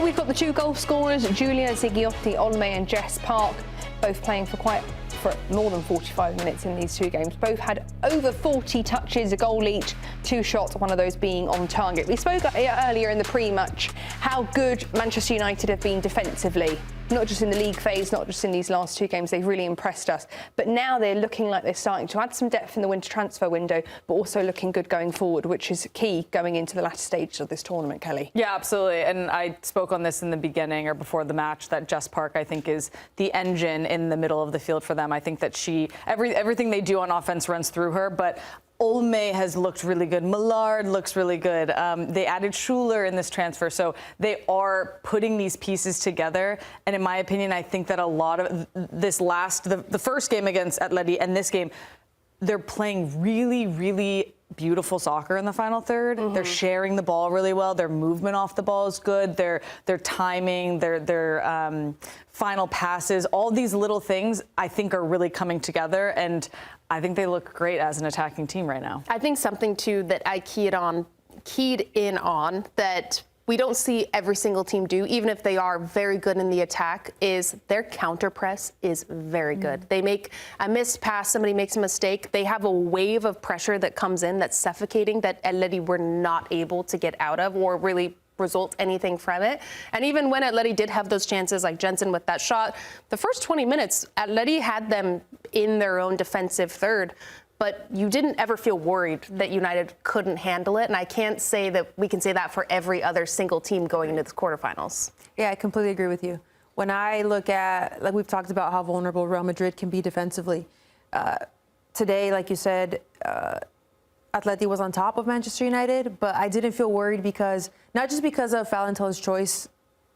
we've got the two goal scorers, Giulia Zighiotti Olme and Jess Park, both playing for more than 45 minutes in these two games. Both had over 40 touches, a goal each, 2 shots, one of those being on target. We spoke earlier in the pre-match how good Manchester United have been defensively. Not just in the league phase, not just in these last 2 games, they've really impressed us. But now they're looking like they're starting to add some depth in the winter transfer window, but also looking good going forward, which is key going into the latter stages of this tournament, Kelley. Yeah, absolutely. And I spoke on this in the beginning or before the match that Jess Park, I think, is the engine in the middle of the field for them. I think that everything they do on offense runs through her, but Olme has looked really good. Millard looks really good. They added Schuler in this transfer. So they are putting these pieces together. And in my opinion, I think that a lot of the first game against Atleti and this game, they're playing really, really beautiful soccer in the final third. They're sharing the ball really well. Their movement off the ball is good. Their timing, their final passes, all these little things I think are really coming together. And I think they look great as an attacking team right now. I think something, too, that I keyed in on that we don't see every single team do, even if they are very good in the attack, is their counter press is very good. They make a missed pass, somebody makes a mistake, they have a wave of pressure that comes in that's suffocating that Atleti were not able to get out of or really result anything from it. And even when Atleti did have those chances, like Jensen with that shot, the first 20 minutes, Atleti had them in their own defensive third. But you didn't ever feel worried that United couldn't handle it. And I can't say that we can say that for every other single team going into the quarterfinals. Yeah, I completely agree with you. When I look at, like we've talked about how vulnerable Real Madrid can be defensively. Today, like you said, Atleti was on top of Manchester United, but I didn't feel worried because, not just because of Valentin's choice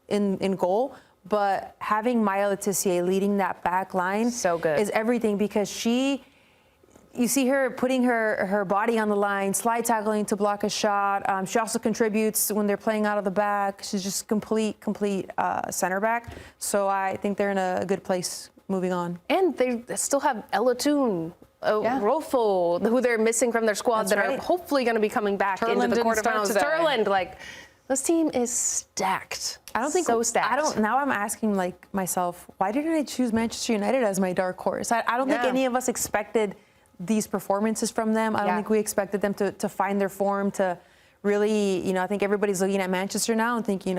in goal, but having Maya Tissier leading that back line so good is everything, because you see her putting her body on the line, slide tackling to block a shot. She also contributes when they're playing out of the back. She's just complete center back. So I think they're in a good place moving on. And they still have Elatun, Rolfo, who they're missing from their squad. That's are hopefully going to be coming back into the quarterfinals. Turland, this team is stacked. I don't think so stacked. Now I'm asking myself, why didn't I choose Manchester United as my dark horse? I don't think any of us expected these performances from them. I don't think we expected them to find their form, to really, I think everybody's looking at Manchester now and thinking,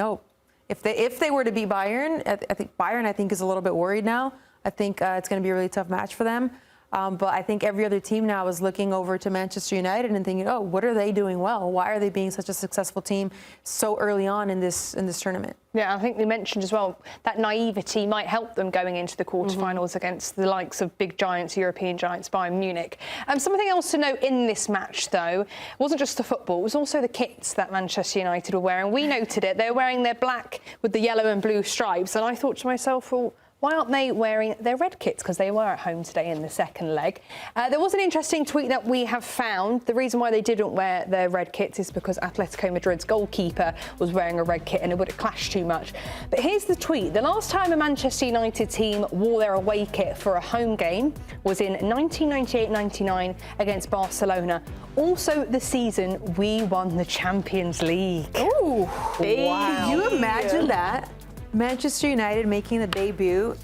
if they were to beat Bayern, I think Bayern is a little bit worried now. I think it's going to be a really tough match for them. But I think every other team now is looking over to Manchester United and thinking, what are they doing well? Why are they being such a successful team so early on in this tournament? Yeah, I think we mentioned as well that naivety might help them going into the quarterfinals against the likes of big giants, European giants, Bayern Munich. Something else to note in this match, though, it wasn't just the football, it was also the kits that Manchester United were wearing. We noted it. They were wearing their black with the yellow and blue stripes, and I thought to myself, well, why aren't they wearing their red kits? Because they were at home today in the second leg. There was an interesting tweet that we have found. The reason why they didn't wear their red kits is because Atletico Madrid's goalkeeper was wearing a red kit and it would have clashed too much. But here's the tweet. The last time a Manchester United team wore their away kit for a home game was in 1998-99 against Barcelona. Also the season we won the Champions League. Ooh, wow. Can you imagine that? Manchester United making the debut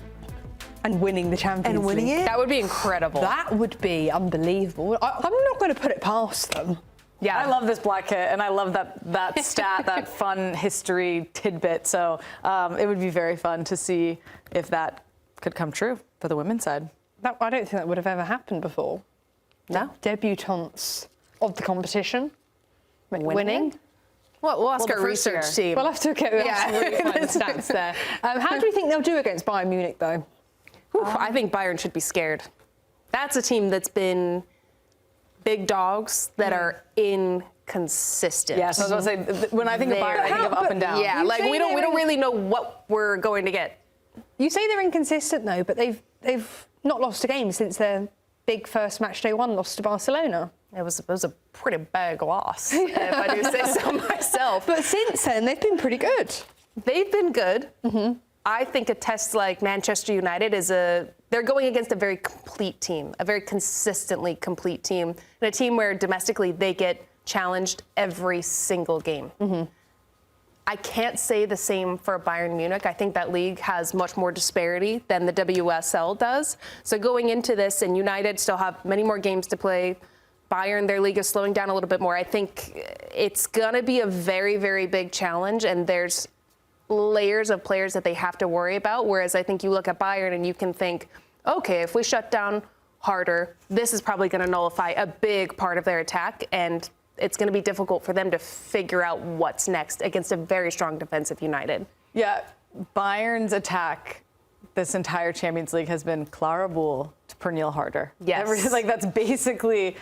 and winning the Champions League. And winning it? That would be incredible. That would be unbelievable. I'm not going to put it past them. Yeah, I love this black kit, and I love that stat, that fun history tidbit. So it would be very fun to see if that could come true for the women's side. I don't think that would have ever happened before. No. Debutantes of the competition winning. Well, we'll ask our research team. We'll have to get some really fun stats there. How do you think they'll do against Bayern Munich, though? I think Bayern should be scared. That's a team that's been big dogs that are inconsistent. Yes, I was going to say, when I think of Bayern, I think of up and down. Yeah, we don't really know what we're going to get. You say they're inconsistent, though, but they've not lost a game since their big first match day one loss to Barcelona. It was a pretty big loss, if I do say so myself. But since then, they've been pretty good. They've been good. I think a test like Manchester United they're going against a very complete team, a very consistently complete team, and a team where domestically they get challenged every single game. I can't say the same for Bayern Munich. I think that league has much more disparity than the WSL does. So going into this, and United still have many more games to play. Bayern, their league is slowing down a little bit more. I think it's going to be a very, very big challenge, and there's layers of players that they have to worry about. Whereas I think you look at Bayern and you can think, okay, if we shut down harder, this is probably going to nullify a big part of their attack, and it's going to be difficult for them to figure out what's next against a very strong defensive United. Yeah, Bayern's attack this entire Champions League has been Clara Buhl to Pernille Harder. Yes. That's basically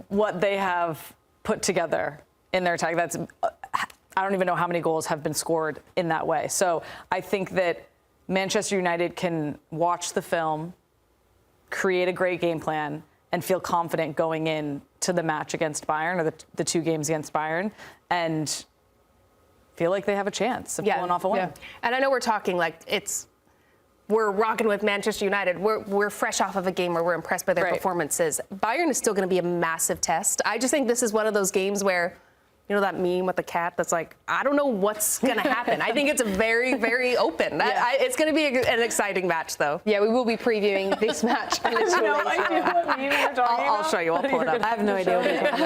what they have put together in their attack. I don't even know how many goals have been scored in that way. So I think that Manchester United can watch the film, create a great game plan, and feel confident going in to the match against Bayern, or the 2 games against Bayern, and feel like they have a chance of pulling off a win. Yeah. And I know we're talking like we're rocking with Manchester United. We're fresh off of a game where we're impressed by their performances. Bayern is still going to be a massive test. I just think this is one of those games where, you know, that meme with the cat that's like, I don't know what's going to happen. I think it's very, very open. It's going to be an exciting match, though. Yeah, we will be previewing this match a little later. I'll show you. I'll pull it up. I have no idea what you're talking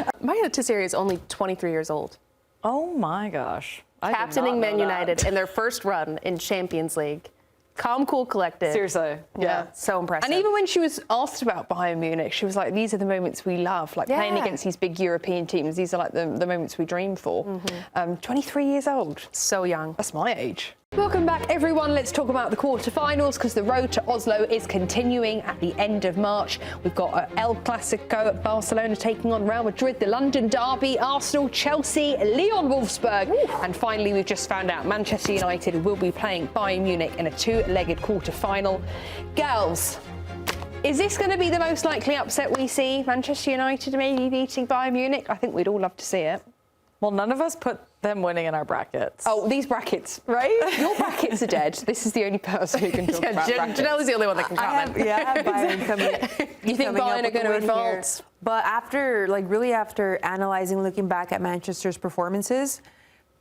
about. Maya Tissier is only 23 years old. Oh, my gosh. Captaining Man United in their first run in Champions League. Calm, cool, collected. Seriously. Yeah. So impressive. And even when she was asked about Bayern Munich, she was like, these are the moments we love, like playing against these big European teams. These are like the moments we dream for. 23 years old. So young. That's my age. Welcome back, everyone. Let's talk about the quarterfinals, because the road to Oslo is continuing at the end of March. We've got El Clasico at Barcelona taking on Real Madrid, the London Derby, Arsenal, Chelsea, Lyon, Wolfsburg. And finally, we've just found out Manchester United will be playing Bayern Munich in a 2-legged quarter-final. Girls, is this going to be the most likely upset we see? Manchester United maybe beating Bayern Munich? I think we'd all love to see it. Well, none of us put them winning in our brackets. Oh, these brackets, right? Your brackets are dead. This is the only person who can talk about brackets. Janelle's the only one that can comment. I have Bayern coming. You think Bayern are going to advance? But after analyzing, looking back at Manchester's performances,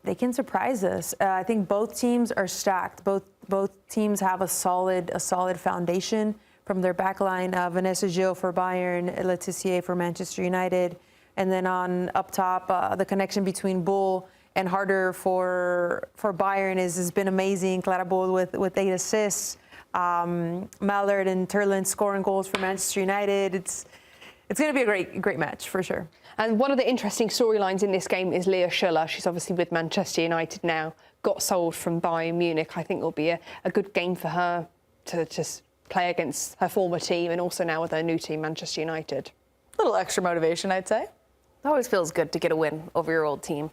they can surprise us. I think both teams are stacked. Both teams have a solid foundation from their backline. Vanessa Gilles for Bayern, Tissier for Manchester United. And then up top, the connection between Bull and Harder for Bayern has been amazing. Clara Bull with 8 assists. Mallard and Turlin scoring goals for Manchester United. It's going to be a great match for sure. And one of the interesting storylines in this game is Leah Schuller. She's obviously with Manchester United now. Got sold from Bayern Munich. I think it'll be a good game for her to just play against her former team, and also now with her new team, Manchester United. A little extra motivation, I'd say. It always feels good to get a win over your old team.